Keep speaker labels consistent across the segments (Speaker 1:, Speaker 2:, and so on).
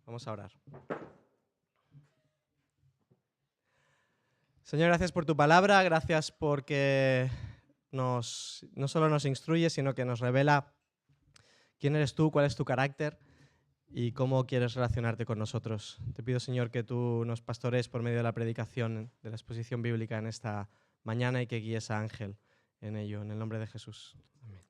Speaker 1: Vamos a orar. Señor, gracias por tu palabra, gracias porque no solo nos instruye, sino que nos revela quién eres tú, cuál es tu carácter y cómo quieres relacionarte con nosotros. Te pido, Señor, que tú nos pastorees por medio de la predicación, de la exposición bíblica en esta mañana y que guíes a Ángel en ello, en el nombre de Jesús. Amén.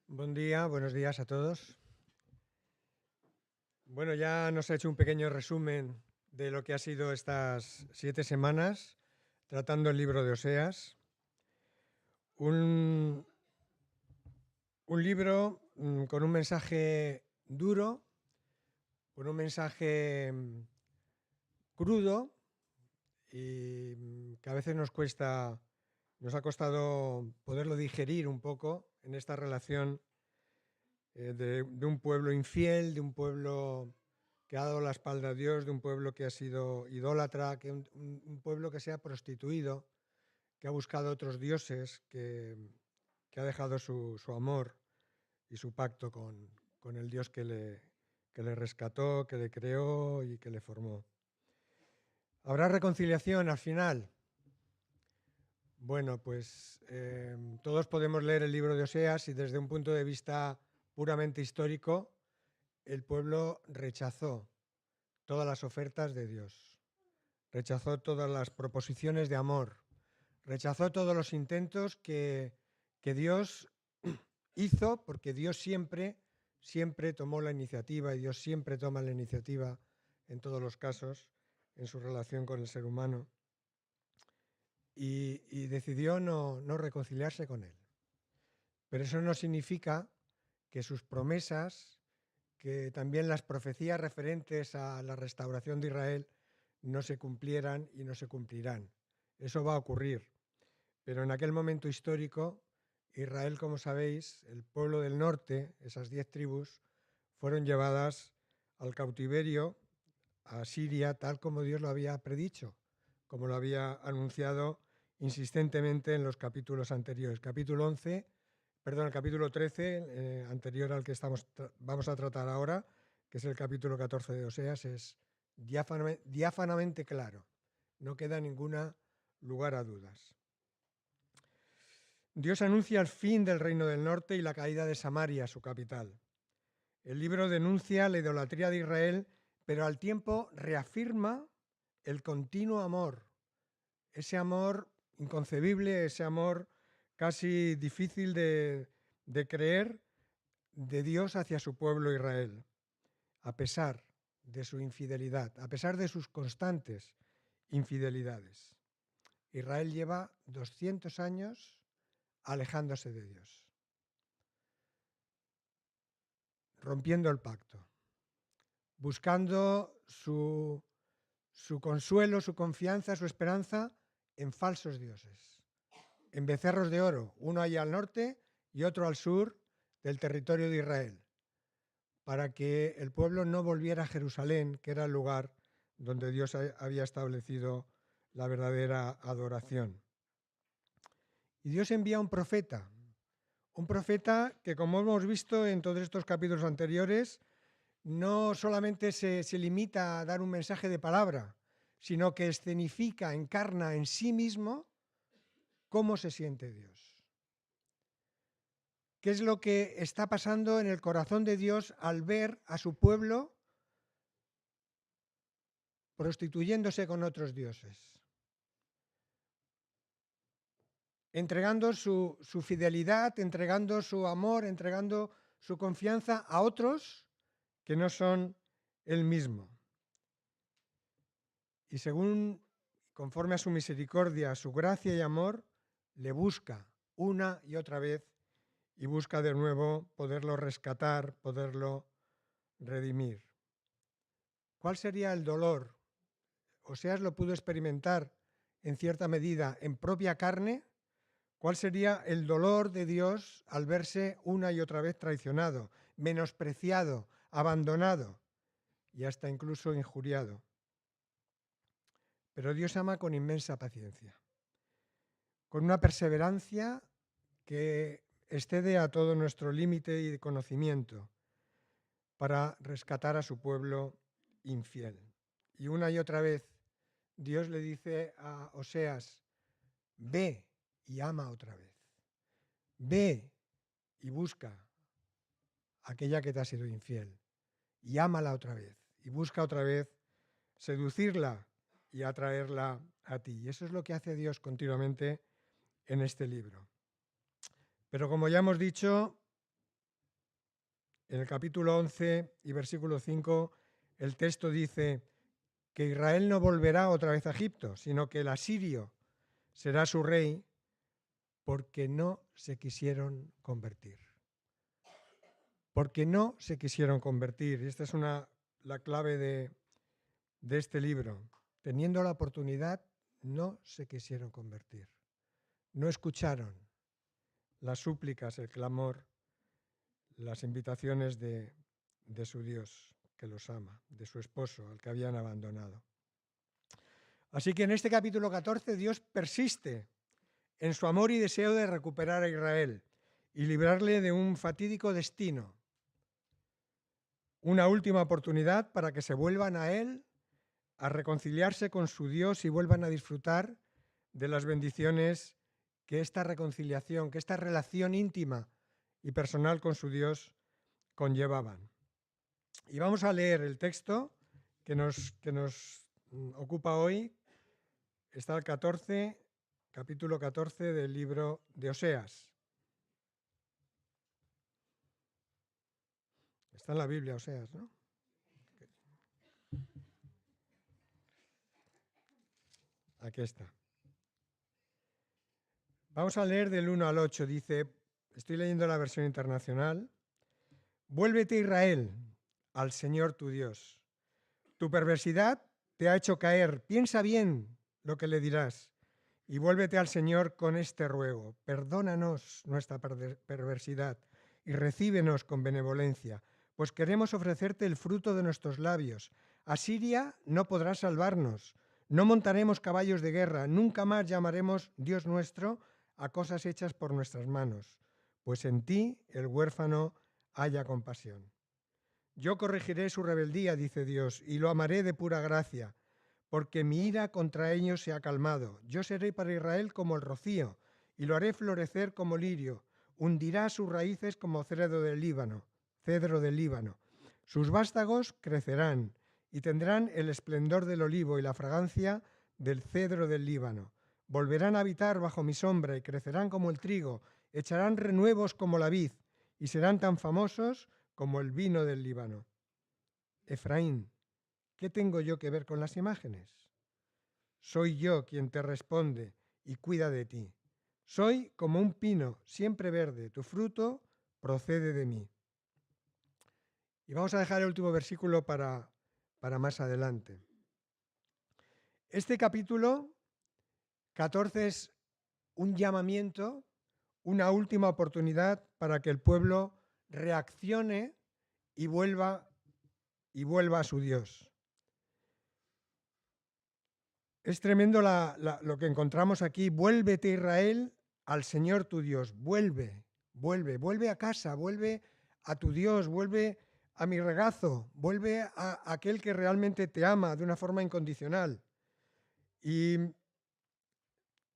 Speaker 2: Buen día, buenos días a todos. Bueno, ya nos ha hecho un pequeño resumen de lo que ha sido estas 7 semanas tratando el libro de Oseas. Un libro con un mensaje duro, con un mensaje crudo y que a veces nos ha costado poderlo digerir un poco en esta relación de un pueblo infiel, de un pueblo que ha dado la espalda a Dios, de un pueblo que ha sido idólatra, un pueblo que se ha prostituido, que ha buscado otros dioses, que ha dejado su amor y su pacto con el Dios que le rescató, que le creó y que le formó. ¿Habrá reconciliación al final? Bueno, pues todos podemos leer el libro de Oseas y desde un punto de vista puramente histórico, el pueblo rechazó todas las ofertas de Dios, rechazó todas las proposiciones de amor, rechazó todos los intentos que Dios hizo, porque Dios siempre tomó la iniciativa y Dios siempre toma la iniciativa en todos los casos en su relación con el ser humano y decidió no reconciliarse con él. Pero eso no significa que sus promesas, que también las profecías referentes a la restauración de Israel no se cumplieran y no se cumplirán. Eso va a ocurrir. Pero en aquel momento histórico, Israel, como sabéis, el pueblo del norte, esas 10 tribus, fueron llevadas al cautiverio, a Siria, tal como Dios lo había predicho, como lo había anunciado insistentemente en los capítulos anteriores. El capítulo 13, anterior al que vamos a tratar ahora, que es el capítulo 14 de Oseas, es diáfanamente claro. No queda ningún lugar a dudas. Dios anuncia el fin del reino del norte y la caída de Samaria, su capital. El libro denuncia la idolatría de Israel, pero al tiempo reafirma el continuo amor, ese amor inconcebible, ese amor casi difícil de creer de Dios hacia su pueblo Israel, a pesar de su infidelidad, a pesar de sus constantes infidelidades. Israel lleva 200 años alejándose de Dios, rompiendo el pacto, buscando su consuelo, su confianza, su esperanza en falsos dioses, en becerros de oro, uno allá al norte y otro al sur del territorio de Israel, para que el pueblo no volviera a Jerusalén, que era el lugar donde Dios había establecido la verdadera adoración. Y Dios envía un profeta que, como hemos visto en todos estos capítulos anteriores, no solamente se limita a dar un mensaje de palabra, sino que escenifica, encarna en sí mismo cómo se siente Dios. ¿Qué es lo que está pasando en el corazón de Dios al ver a su pueblo prostituyéndose con otros dioses? Entregando su fidelidad, entregando su amor, entregando su confianza a otros que no son él mismo. Y conforme a su misericordia, su gracia y amor, le busca una y otra vez y busca de nuevo poderlo rescatar, poderlo redimir. ¿Cuál sería el dolor? Oseas lo pudo experimentar en cierta medida en propia carne. ¿Cuál sería el dolor de Dios al verse una y otra vez traicionado, menospreciado, abandonado y hasta incluso injuriado? Pero Dios ama con inmensa paciencia, con una perseverancia que excede a todo nuestro límite y conocimiento para rescatar a su pueblo infiel. Y una y otra vez Dios le dice a Oseas, ve y ama otra vez. Ve y busca a aquella que te ha sido infiel y ámala otra vez y busca otra vez seducirla y atraerla a ti. Y eso es lo que hace Dios continuamente en este libro. Pero como ya hemos dicho, en el capítulo 11 y versículo 5, el texto dice que Israel no volverá otra vez a Egipto, sino que el asirio será su rey porque no se quisieron convertir. Porque no se quisieron convertir. Y esta es la clave de este libro. Teniendo la oportunidad, no se quisieron convertir. No escucharon las súplicas, el clamor, las invitaciones de su Dios, que los ama, de su esposo, al que habían abandonado. Así que en este capítulo 14 Dios persiste en su amor y deseo de recuperar a Israel y librarle de un fatídico destino. Una última oportunidad para que se vuelvan a Él, a reconciliarse con su Dios y vuelvan a disfrutar de las bendiciones que esta reconciliación, que esta relación íntima y personal con su Dios conllevaban. Y vamos a leer el texto que nos ocupa hoy. Está el capítulo 14 del libro de Oseas. Está en la Biblia, Oseas, ¿no? Aquí está. Vamos a leer del 1 al 8. Dice, estoy leyendo la versión internacional. Vuélvete, Israel, al Señor tu Dios. Tu perversidad te ha hecho caer. Piensa bien lo que le dirás. Y vuélvete al Señor con este ruego. Perdónanos nuestra perversidad y recíbenos con benevolencia, pues queremos ofrecerte el fruto de nuestros labios. Asiria no podrá salvarnos. No montaremos caballos de guerra. Nunca más llamaremos Dios nuestro a cosas hechas por nuestras manos, pues en ti el huérfano haya compasión. Yo corregiré su rebeldía, dice Dios, y lo amaré de pura gracia, porque mi ira contra ellos se ha calmado. Yo seré para Israel como el rocío, y lo haré florecer como lirio. Hundirá sus raíces como cedro del Líbano. Sus vástagos crecerán, y tendrán el esplendor del olivo y la fragancia del cedro del Líbano. Volverán a habitar bajo mi sombra y crecerán como el trigo, echarán renuevos como la vid, y serán tan famosos como el vino del Líbano. Efraín, ¿qué tengo yo que ver con las imágenes? Soy yo quien te responde y cuida de ti. Soy como un pino, siempre verde, tu fruto procede de mí. Y vamos a dejar el último versículo para más adelante. Este capítulo 14 es un llamamiento, una última oportunidad para que el pueblo reaccione y vuelva a su Dios. Es tremendo lo que encontramos aquí. Vuélvete, Israel, al Señor tu Dios. Vuelve a casa, vuelve a tu Dios, vuelve a mi regazo, vuelve a aquel que realmente te ama de una forma incondicional. Y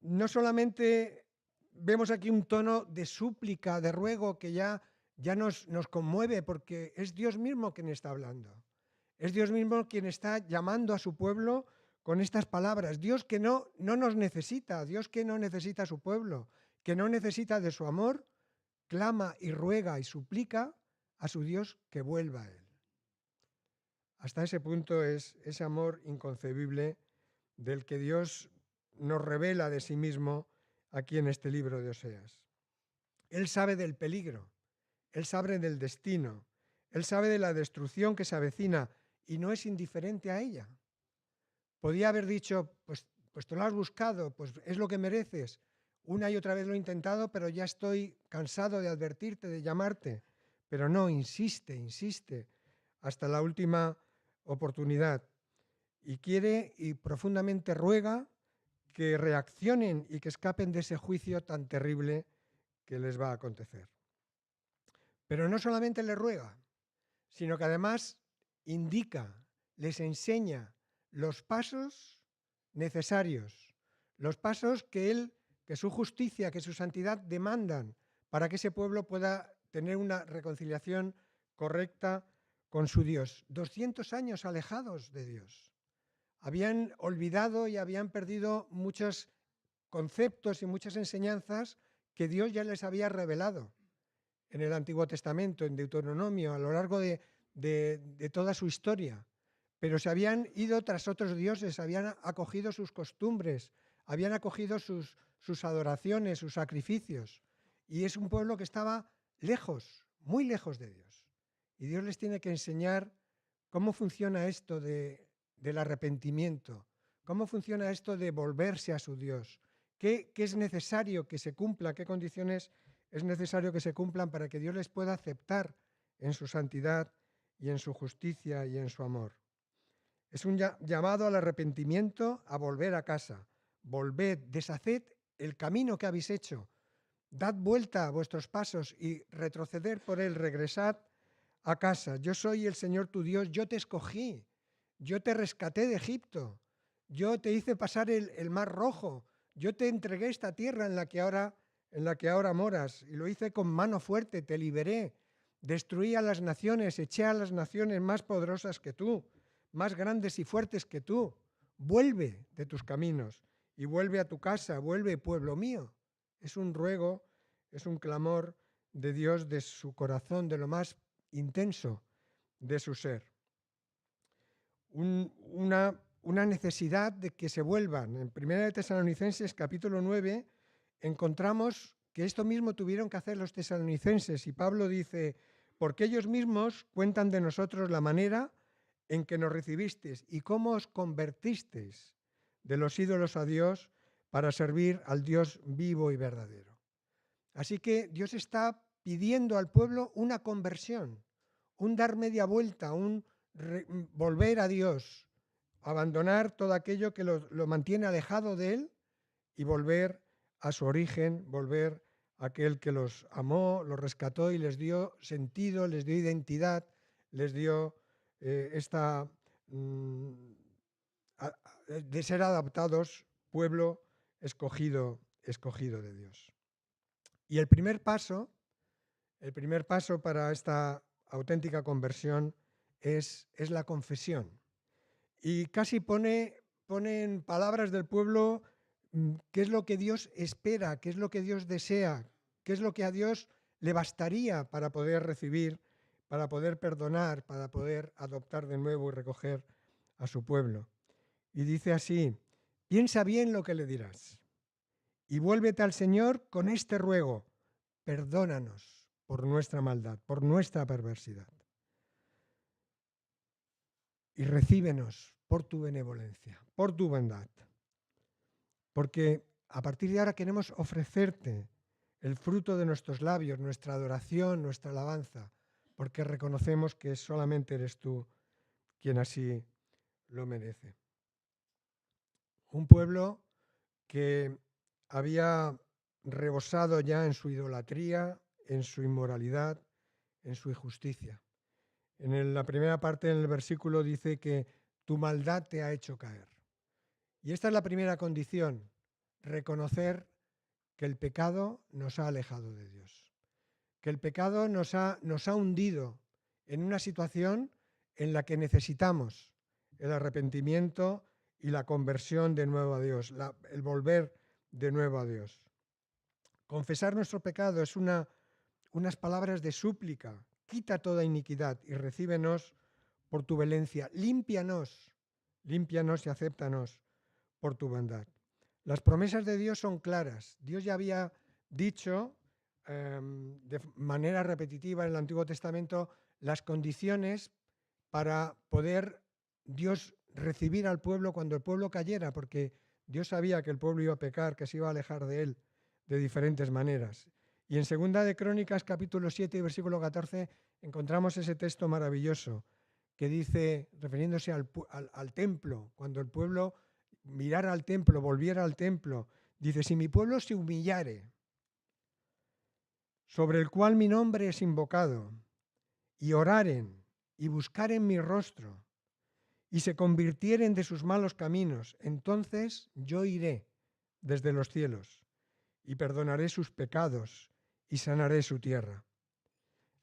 Speaker 2: no solamente vemos aquí un tono de súplica, de ruego que ya nos conmueve, porque es Dios mismo quien está hablando. Es Dios mismo quien está llamando a su pueblo con estas palabras. Dios que no nos necesita, Dios que no necesita a su pueblo, que no necesita de su amor, clama y ruega y suplica a su Dios que vuelva a Él. Hasta ese punto es ese amor inconcebible del que Dios nos revela de sí mismo aquí en este libro de Oseas. Él sabe del peligro, Él sabe del destino, Él sabe de la destrucción que se avecina y no es indiferente a ella. Podía haber dicho, pues tú lo has buscado, pues es lo que mereces. Una y otra vez lo he intentado, pero ya estoy cansado de advertirte, de llamarte. Pero no, insiste hasta la última oportunidad. Y quiere y profundamente ruega que reaccionen y que escapen de ese juicio tan terrible que les va a acontecer. Pero no solamente le ruega, sino que además indica, les enseña los pasos necesarios, los pasos que su justicia, que su santidad demandan para que ese pueblo pueda tener una reconciliación correcta con su Dios. 200 años alejados de Dios. Habían olvidado y habían perdido muchos conceptos y muchas enseñanzas que Dios ya les había revelado en el Antiguo Testamento, en Deuteronomio, a lo largo de toda su historia. Pero se habían ido tras otros dioses, habían acogido sus costumbres, habían acogido sus adoraciones, sus sacrificios. Y es un pueblo que estaba lejos, muy lejos de Dios. Y Dios les tiene que enseñar cómo funciona esto del arrepentimiento, cómo funciona esto de volverse a su Dios, qué es necesario que se cumpla, qué condiciones es necesario que se cumplan para que Dios les pueda aceptar en su santidad y en su justicia y en su amor. Es un llamado al arrepentimiento, a volver a casa. Volved, deshaced el camino que habéis hecho. Dad vuelta a vuestros pasos y retroceder por él, regresad a casa. Yo soy el Señor tu Dios, yo te escogí, yo te rescaté de Egipto, yo te hice pasar el mar rojo, yo te entregué esta tierra en la que ahora moras, y lo hice con mano fuerte, te liberé, destruí a las naciones, eché a las naciones más poderosas que tú, más grandes y fuertes que tú. Vuelve de tus caminos y vuelve a tu casa, vuelve, pueblo mío. Es un ruego, es un clamor de Dios, de su corazón, de lo más intenso de su ser. Una necesidad de que se vuelvan. En 1 Tesalonicenses capítulo 9 encontramos que esto mismo tuvieron que hacer los tesalonicenses, y Pablo dice: porque ellos mismos cuentan de nosotros la manera en que nos recibisteis y cómo os convertisteis de los ídolos a Dios para servir al Dios vivo y verdadero. Así que Dios está pidiendo al pueblo una conversión, un dar media vuelta, un volver a Dios, abandonar todo aquello que lo mantiene alejado de Él y volver a su origen, volver a aquel que los amó, los rescató y les dio sentido, les dio identidad, les dio de ser adaptados, pueblo escogido de Dios. Y el primer paso para esta auténtica conversión es la confesión. Y casi pone en palabras del pueblo qué es lo que Dios espera, qué es lo que Dios desea, qué es lo que a Dios le bastaría para poder recibir, para poder perdonar, para poder adoptar de nuevo y recoger a su pueblo. Y dice así: piensa bien lo que le dirás y vuélvete al Señor con este ruego: perdónanos por nuestra maldad, por nuestra perversidad. Y recíbenos por tu benevolencia, por tu bondad. Porque a partir de ahora queremos ofrecerte el fruto de nuestros labios, nuestra adoración, nuestra alabanza, porque reconocemos que solamente eres tú quien así lo merece. Un pueblo que había rebosado ya en su idolatría, en su inmoralidad, en su injusticia. En la primera parte del versículo dice que tu maldad te ha hecho caer. Y esta es la primera condición: reconocer que el pecado nos ha alejado de Dios, que el pecado nos ha hundido en una situación en la que necesitamos el arrepentimiento y la conversión de nuevo a Dios, el volver de nuevo a Dios. Confesar nuestro pecado es unas palabras de súplica. Quita toda iniquidad y recíbenos por tu violencia. Límpianos y acéptanos por tu bondad. Las promesas de Dios son claras. Dios ya había dicho de manera repetitiva en el Antiguo Testamento las condiciones para poder Dios recibir al pueblo cuando el pueblo cayera, porque Dios sabía que el pueblo iba a pecar, que se iba a alejar de él de diferentes maneras. Y en 2 de Crónicas, capítulo 7, versículo 14, encontramos ese texto maravilloso que dice, refiriéndose al templo, cuando el pueblo mirara al templo, volviera al templo, dice: si mi pueblo se humillare sobre el cual mi nombre es invocado, y oraren y buscaren mi rostro, y se convirtieren de sus malos caminos, entonces yo iré desde los cielos y perdonaré sus pecados y sanaré su tierra.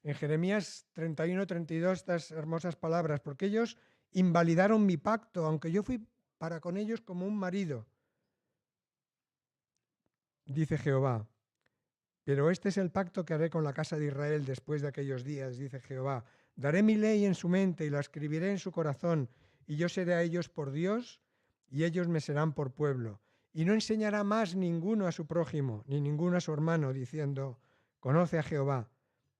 Speaker 2: En Jeremías 31-32 estas hermosas palabras, porque ellos invalidaron mi pacto, aunque yo fui para con ellos como un marido, dice Jehová. Pero este es el pacto que haré con la casa de Israel después de aquellos días, dice Jehová. Daré mi ley en su mente y la escribiré en su corazón, y yo seré a ellos por Dios, y ellos me serán por pueblo. Y no enseñará más ninguno a su prójimo, ni ninguno a su hermano, diciendo, conoce a Jehová,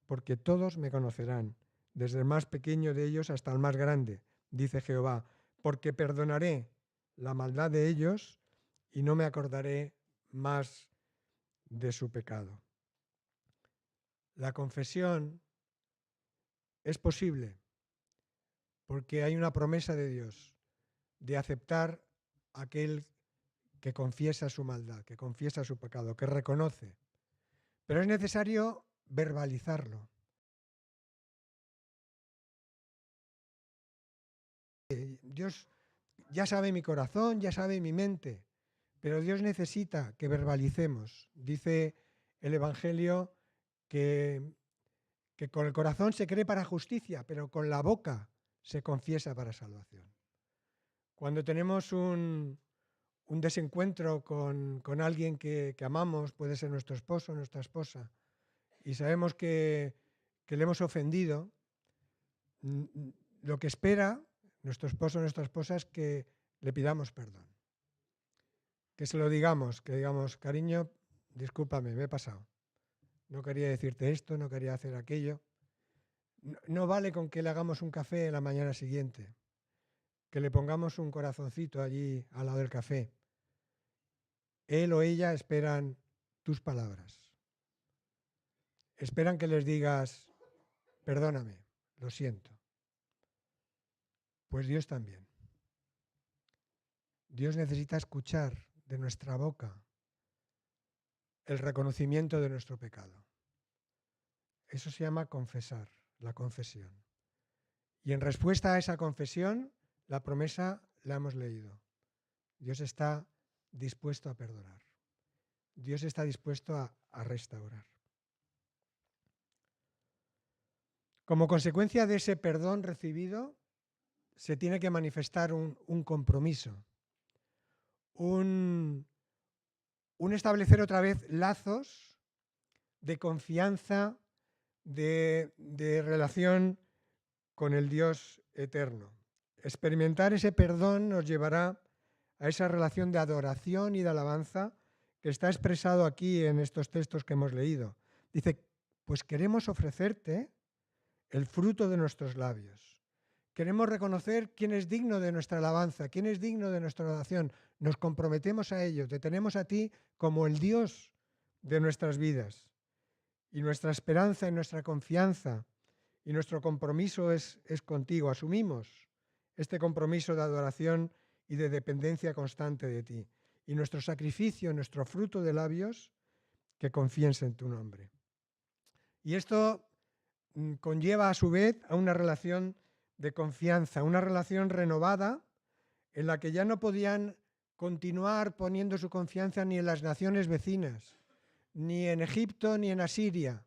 Speaker 2: porque todos me conocerán, desde el más pequeño de ellos hasta el más grande, dice Jehová, porque perdonaré la maldad de ellos y no me acordaré más de su pecado. La confesión es posible porque hay una promesa de Dios de aceptar a aquel que confiesa su maldad, que confiesa su pecado, que reconoce. Pero es necesario verbalizarlo. Dios ya sabe mi corazón, ya sabe mi mente, pero Dios necesita que verbalicemos. Dice el Evangelio que con el corazón se cree para justicia, pero con la boca se confiesa para salvación. Cuando tenemos un desencuentro con alguien que amamos, puede ser nuestro esposo o nuestra esposa, y sabemos que le hemos ofendido, lo que espera nuestro esposo o nuestra esposa es que le pidamos perdón. Que se lo digamos, que digamos, cariño, discúlpame, me he pasado. No quería decirte esto, no quería hacer aquello. No vale con que le hagamos un café la mañana siguiente, que le pongamos un corazoncito allí al lado del café. Él o ella esperan tus palabras. Esperan que les digas, perdóname, lo siento. Pues Dios también. Dios necesita escuchar de nuestra boca el reconocimiento de nuestro pecado. Eso se llama confesar, la confesión. Y en respuesta a esa confesión, la promesa la hemos leído. Dios está dispuesto a perdonar. Dios está dispuesto a restaurar. Como consecuencia de ese perdón recibido, se tiene que manifestar un compromiso, un establecer otra vez lazos de confianza, de relación con el Dios eterno. Experimentar ese perdón nos llevará a esa relación de adoración y de alabanza que está expresado aquí en estos textos que hemos leído. Dice, pues queremos ofrecerte el fruto de nuestros labios. Queremos reconocer quién es digno de nuestra alabanza, quién es digno de nuestra oración. Nos comprometemos a ello, te tenemos a ti como el Dios de nuestras vidas. Y nuestra esperanza y nuestra confianza y nuestro compromiso es contigo. Asumimos este compromiso de adoración y de dependencia constante de ti. Y nuestro sacrificio, nuestro fruto de labios, que confiesen en tu nombre. Y esto conlleva a su vez a una relación de confianza, una relación renovada en la que ya no podían continuar poniendo su confianza ni en las naciones vecinas, ni en Egipto, ni en Asiria,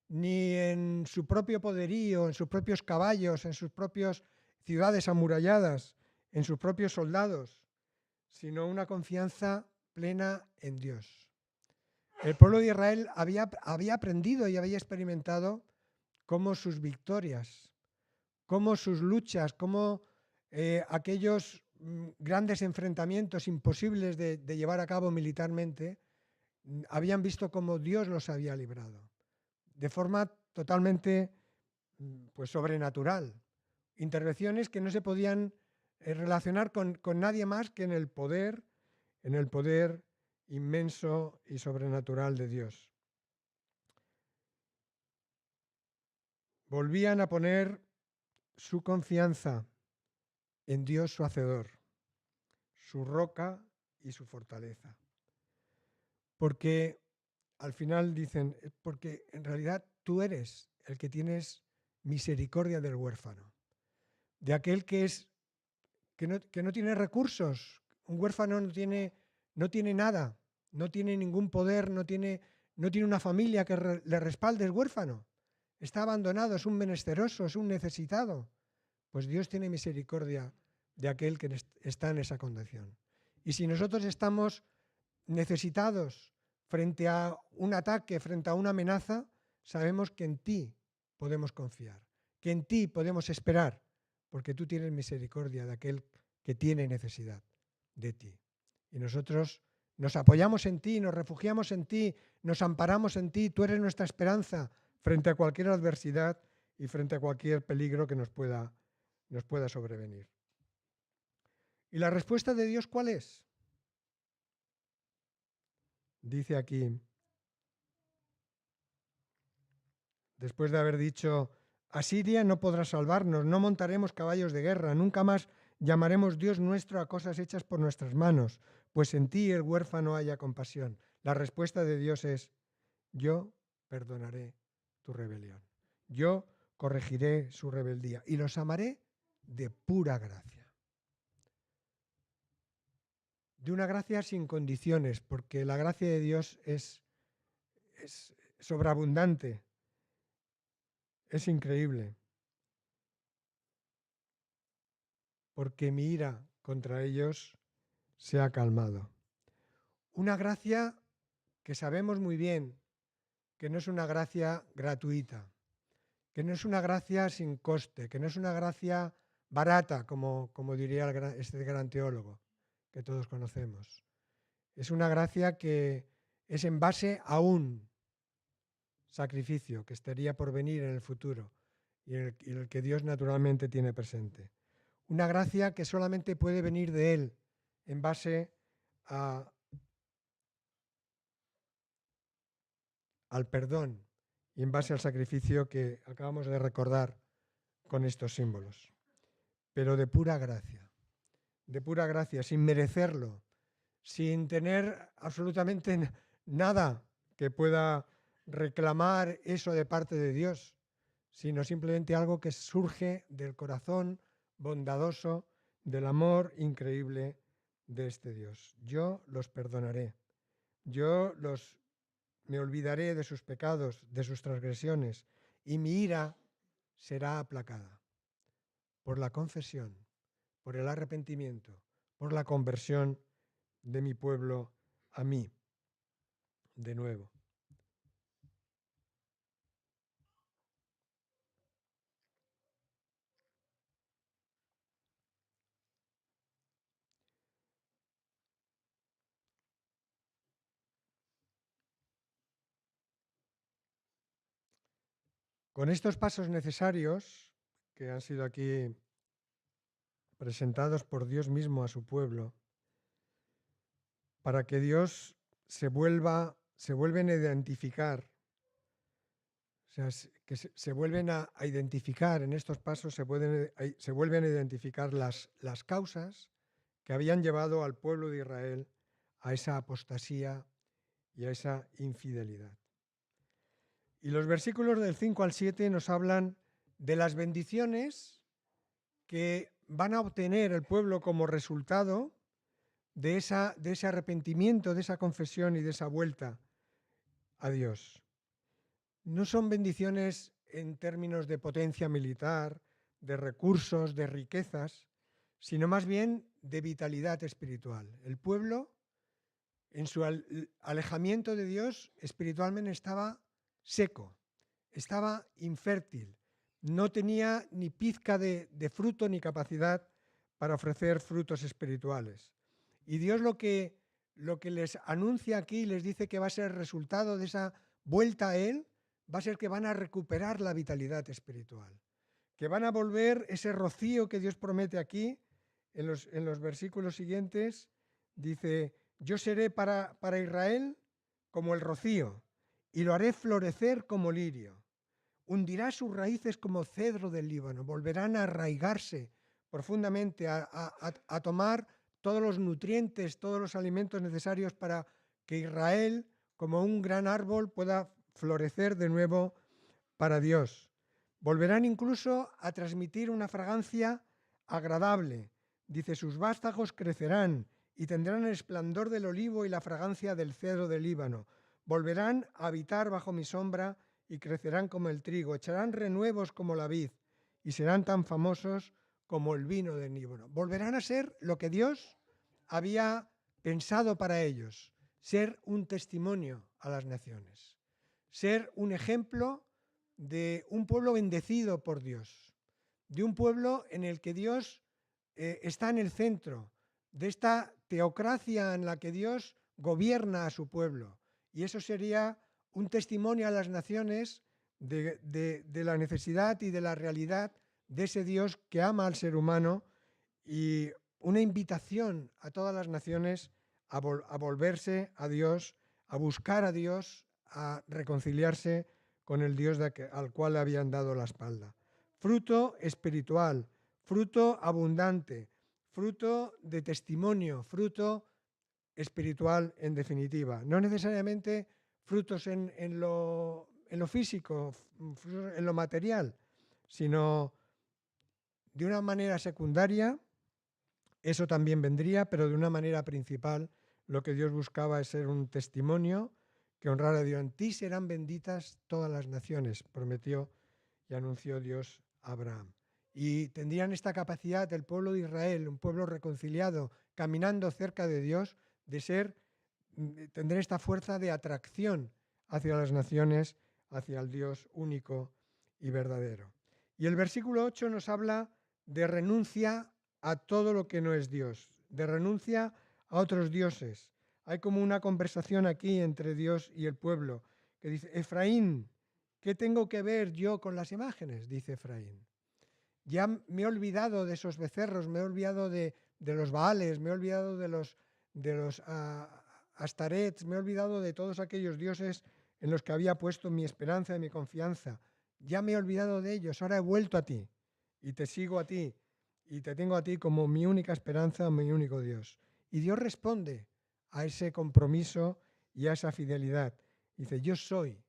Speaker 2: ni en su propio poderío, en sus propios caballos, en sus propias ciudades amuralladas, en sus propios soldados, sino una confianza plena en Dios. El pueblo de Israel había aprendido y había experimentado cómo sus victorias, cómo sus luchas, cómo aquellos grandes enfrentamientos imposibles de llevar a cabo militarmente, habían visto cómo Dios los había librado, de forma totalmente sobrenatural. Intervenciones que no se podían relacionar con nadie más que en el poder inmenso y sobrenatural de Dios. Volvían a poner su confianza en Dios su Hacedor, su roca y su fortaleza. Porque al final dicen, porque en realidad tú eres el que tienes misericordia del huérfano, de aquel que no tiene recursos. Un huérfano no tiene nada, no tiene ningún poder, no tiene una familia que le respalde, es huérfano. Está abandonado, es un menesteroso, es un necesitado. Pues Dios tiene misericordia de aquel que está en esa condición. Y si nosotros estamos necesitados frente a un ataque, frente a una amenaza, sabemos que en ti podemos confiar, que en ti podemos esperar, porque tú tienes misericordia de aquel que tiene necesidad de ti. Y nosotros nos apoyamos en ti, nos refugiamos en ti, nos amparamos en ti, tú eres nuestra esperanza frente a cualquier adversidad y frente a cualquier peligro que nos pueda sobrevenir. ¿Y la respuesta de Dios cuál es? Dice aquí, después de haber dicho, Asiria no podrá salvarnos, no montaremos caballos de guerra, nunca más llamaremos Dios nuestro a cosas hechas por nuestras manos, pues en ti el huérfano haya compasión. La respuesta de Dios es, yo perdonaré tu rebelión, yo corregiré su rebeldía y los amaré de pura gracia. De una gracia sin condiciones, porque la gracia de Dios es sobreabundante, es increíble. Porque mi ira contra ellos se ha calmado. Una gracia que sabemos muy bien que no es una gracia gratuita, que no es una gracia sin coste, que no es una gracia barata, como diría este gran teólogo que todos conocemos. Es una gracia que es en base a un sacrificio que estaría por venir en el futuro y en el que Dios naturalmente tiene presente. Una gracia que solamente puede venir de Él en base al perdón y en base al sacrificio que acabamos de recordar con estos símbolos. Pero de pura gracia, sin merecerlo, sin tener absolutamente nada que pueda reclamar eso de parte de Dios, sino simplemente algo que surge del corazón bondadoso, del amor increíble de este Dios. Yo los perdonaré. Me olvidaré de sus pecados, de sus transgresiones, y mi ira será aplacada por la confesión, por el arrepentimiento, por la conversión de mi pueblo a mí, de nuevo. Con estos pasos necesarios, que han sido aquí presentados por Dios mismo a su pueblo, para que Dios se vuelven a identificar, o sea, que se vuelven a identificar en estos pasos, se vuelven a identificar las causas que habían llevado al pueblo de Israel a esa apostasía y a esa infidelidad. Y los versículos del 5 al 7 nos hablan de las bendiciones que van a obtener el pueblo como resultado de ese arrepentimiento, de esa confesión y de esa vuelta a Dios. No son bendiciones en términos de potencia militar, de recursos, de riquezas, sino más bien de vitalidad espiritual. El pueblo, en su alejamiento de Dios, espiritualmente estaba seco, estaba infértil, no tenía ni pizca de fruto ni capacidad para ofrecer frutos espirituales. Y Dios lo que les anuncia aquí, les dice que va a ser el resultado de esa vuelta a Él, va a ser que van a recuperar la vitalidad espiritual, que van a volver ese rocío que Dios promete aquí, en los versículos siguientes, dice, yo seré para Israel como el rocío, y lo haré florecer como lirio. Hundirá sus raíces como cedro del Líbano. Volverán a arraigarse profundamente, a tomar todos los nutrientes, todos los alimentos necesarios para que Israel como un gran árbol, pueda florecer de nuevo para Dios. Volverán incluso a transmitir una fragancia agradable. Dice, sus vástagos crecerán y tendrán el esplendor del olivo y la fragancia del cedro del Líbano. Volverán a habitar bajo mi sombra y crecerán como el trigo. Echarán renuevos como la vid y serán tan famosos como el vino del Líbano. Volverán a ser lo que Dios había pensado para ellos, ser un testimonio a las naciones, ser un ejemplo de un pueblo bendecido por Dios, de un pueblo en el que Dios está en el centro, de esta teocracia en la que Dios gobierna a su pueblo. Y eso sería un testimonio a las naciones de la necesidad y de la realidad de ese Dios que ama al ser humano, y una invitación a todas las naciones a volverse a Dios, a buscar a Dios, a reconciliarse con el Dios al cual le habían dado la espalda. Fruto espiritual, fruto abundante, fruto de testimonio, fruto espiritual en definitiva. No necesariamente frutos en lo físico, en lo material, sino de una manera secundaria. Eso también vendría, pero de una manera principal lo que Dios buscaba es ser un testimonio que honrara a Dios. En ti serán benditas todas las naciones, prometió y anunció Dios a Abraham. Y tendrían esta capacidad el pueblo de Israel, un pueblo reconciliado, caminando cerca de Dios, tendrá esta fuerza de atracción hacia las naciones, hacia el Dios único y verdadero. Y el versículo 8 nos habla de renuncia a todo lo que no es Dios, de renuncia a otros dioses. Hay como una conversación aquí entre Dios y el pueblo, que dice, Efraín, ¿qué tengo que ver yo con las imágenes? Dice Efraín. Ya me he olvidado de esos becerros, me he olvidado de los Baales, me he olvidado de los Astarets, me he olvidado de todos aquellos dioses en los que había puesto mi esperanza y mi confianza. Ya me he olvidado de ellos, ahora he vuelto a ti y te sigo a ti y te tengo a ti como mi única esperanza, mi único Dios. Y Dios responde a ese compromiso y a esa fidelidad. Dice, yo soy,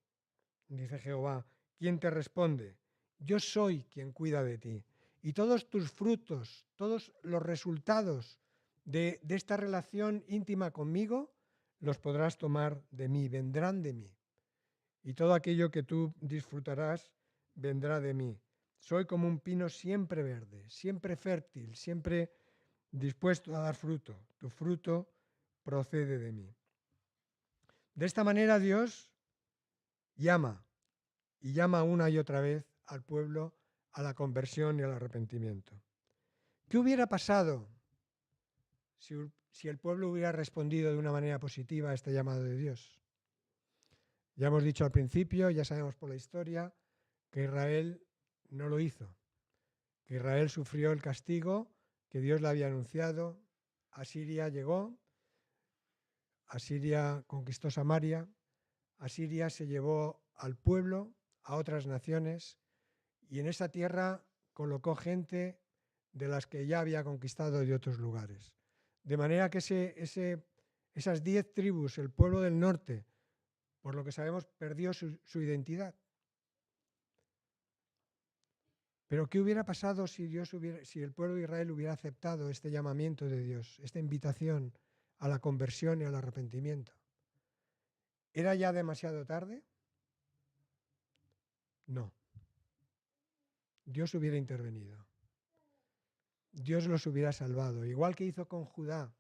Speaker 2: dice Jehová, quien te responde. Yo soy quien cuida de ti. Y todos tus frutos, todos los resultados de esta relación íntima conmigo, los podrás tomar de mí, vendrán de mí. Y todo aquello que tú disfrutarás vendrá de mí. Soy como un pino siempre verde, siempre fértil, siempre dispuesto a dar fruto. Tu fruto procede de mí. De esta manera Dios llama, y llama una y otra vez al pueblo a la conversión y al arrepentimiento. ¿Qué hubiera pasado si el pueblo hubiera respondido de una manera positiva a este llamado de Dios? Ya hemos dicho al principio, ya sabemos por la historia, que Israel no lo hizo, que Israel sufrió el castigo que Dios le había anunciado. Asiria llegó, Asiria conquistó Samaria, Asiria se llevó al pueblo, a otras naciones, y en esa tierra colocó gente de las que ya había conquistado de otros lugares. De manera que esas 10 tribus, el pueblo del norte, por lo que sabemos, perdió su identidad. Pero ¿qué hubiera pasado si el pueblo de Israel hubiera aceptado este llamamiento de Dios, esta invitación a la conversión y al arrepentimiento? ¿Era ya demasiado tarde? No. Dios hubiera intervenido. Dios los hubiera salvado, igual que hizo con Judá,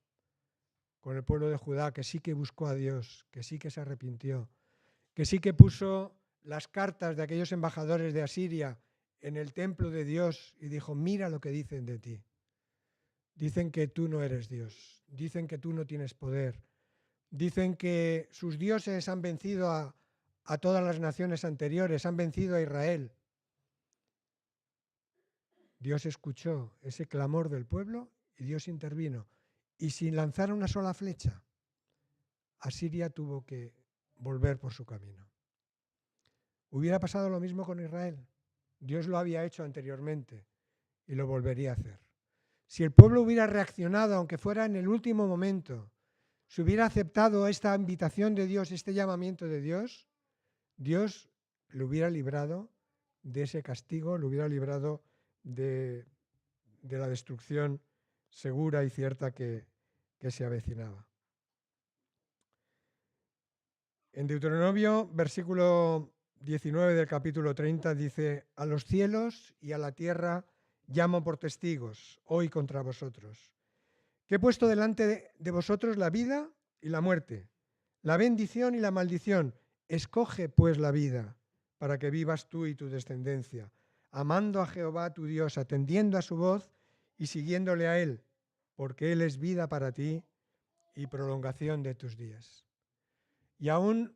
Speaker 2: con el pueblo de Judá, que sí que buscó a Dios, que sí que se arrepintió, que sí que puso las cartas de aquellos embajadores de Asiria en el templo de Dios y dijo, mira lo que dicen de ti. Dicen que tú no eres Dios, dicen que tú no tienes poder, dicen que sus dioses han vencido a todas las naciones anteriores, han vencido a Israel. Dios escuchó ese clamor del pueblo y Dios intervino. Y sin lanzar una sola flecha, Asiria tuvo que volver por su camino. ¿Hubiera pasado lo mismo con Israel? Dios lo había hecho anteriormente y lo volvería a hacer. Si el pueblo hubiera reaccionado, aunque fuera en el último momento, si hubiera aceptado esta invitación de Dios, este llamamiento de Dios, Dios lo hubiera librado de ese castigo, lo hubiera librado de la destrucción segura y cierta que se avecinaba. En Deuteronomio, versículo 19 del capítulo 30, dice: a los cielos y a la tierra llamo por testigos hoy contra vosotros, que he puesto delante de vosotros la vida y la muerte, la bendición y la maldición. Escoge pues la vida, para que vivas tú y tu descendencia, amando a Jehová tu Dios, atendiendo a su voz y siguiéndole a Él, porque Él es vida para ti y prolongación de tus días. Y aún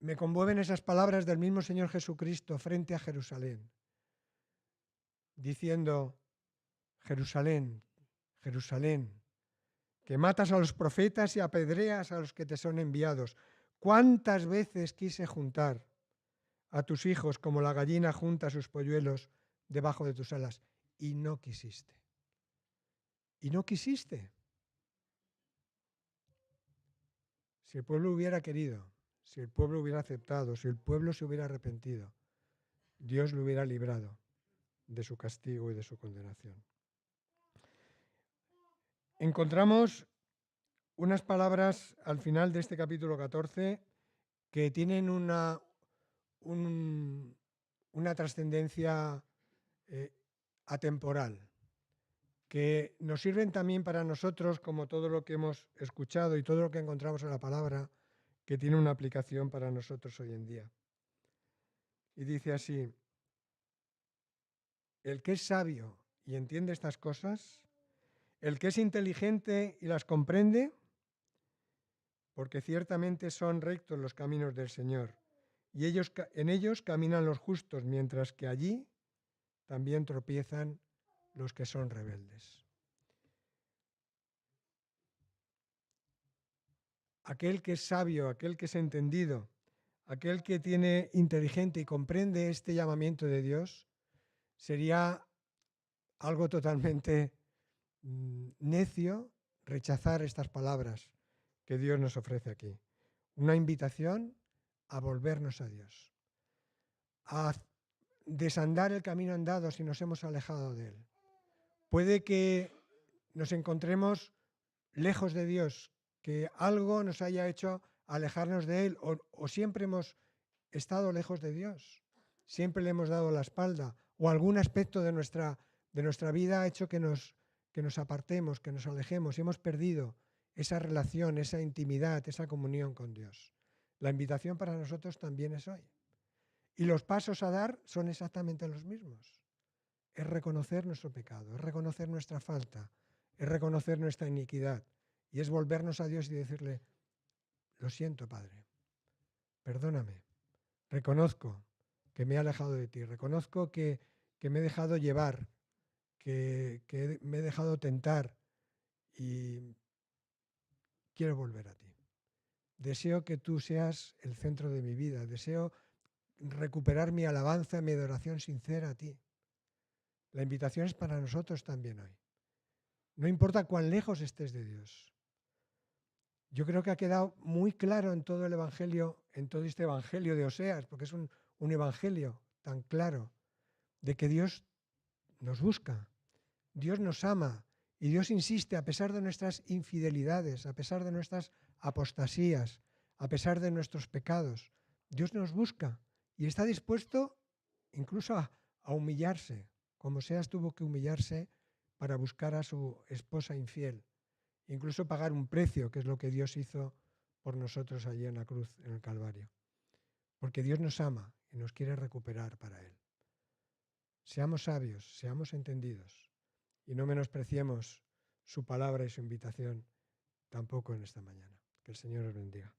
Speaker 2: me conmueven esas palabras del mismo Señor Jesucristo frente a Jerusalén, diciendo: Jerusalén, Jerusalén, que matas a los profetas y apedreas a los que te son enviados. ¿Cuántas veces quise juntar a tus hijos como la gallina junta sus polluelos debajo de tus alas? Y no quisiste. Y no quisiste. Si el pueblo hubiera querido, si el pueblo hubiera aceptado, si el pueblo se hubiera arrepentido, Dios lo hubiera librado de su castigo y de su condenación. Encontramos unas palabras al final de este capítulo 14 que tienen una trascendencia atemporal, que nos sirven también para nosotros, como todo lo que hemos escuchado y todo lo que encontramos en la palabra, que tiene una aplicación para nosotros hoy en día. Y dice así: el que es sabio y entiende estas cosas, el que es inteligente y las comprende, porque ciertamente son rectos los caminos del Señor, y en ellos caminan los justos, mientras que allí también tropiezan los que son rebeldes. Aquel que es sabio, aquel que es entendido, aquel que tiene inteligente y comprende este llamamiento de Dios, sería algo totalmente necio rechazar estas palabras que Dios nos ofrece aquí. Una invitación a volvernos a Dios, a desandar el camino andado si nos hemos alejado de Él. Puede que nos encontremos lejos de Dios, que algo nos haya hecho alejarnos de Él, o siempre hemos estado lejos de Dios, siempre le hemos dado la espalda, o algún aspecto de nuestra vida ha hecho que nos apartemos, que nos alejemos, y hemos perdido esa relación, esa intimidad, esa comunión con Dios. La invitación para nosotros también es hoy. Y los pasos a dar son exactamente los mismos. Es reconocer nuestro pecado, es reconocer nuestra falta, es reconocer nuestra iniquidad, y es volvernos a Dios y decirle: lo siento, Padre, perdóname, reconozco que me he alejado de ti, reconozco que me he dejado llevar, que me he dejado tentar, y quiero volver a ti. Deseo que tú seas el centro de mi vida, deseo recuperar mi alabanza, mi adoración sincera a ti. La invitación es para nosotros también hoy. No importa cuán lejos estés de Dios. Yo creo que ha quedado muy claro en todo el Evangelio, en todo este Evangelio de Oseas, porque es un Evangelio tan claro, de que Dios nos busca, Dios nos ama, y Dios insiste, a pesar de nuestras infidelidades, a pesar de nuestras apostasías, a pesar de nuestros pecados. Dios nos busca y está dispuesto incluso a humillarse, como Oseas tuvo que humillarse para buscar a su esposa infiel, incluso pagar un precio, que es lo que Dios hizo por nosotros allí en la cruz, en el Calvario. Porque Dios nos ama y nos quiere recuperar para Él. Seamos sabios, seamos entendidos y no menospreciemos su palabra y su invitación tampoco en esta mañana. Que el Señor os bendiga.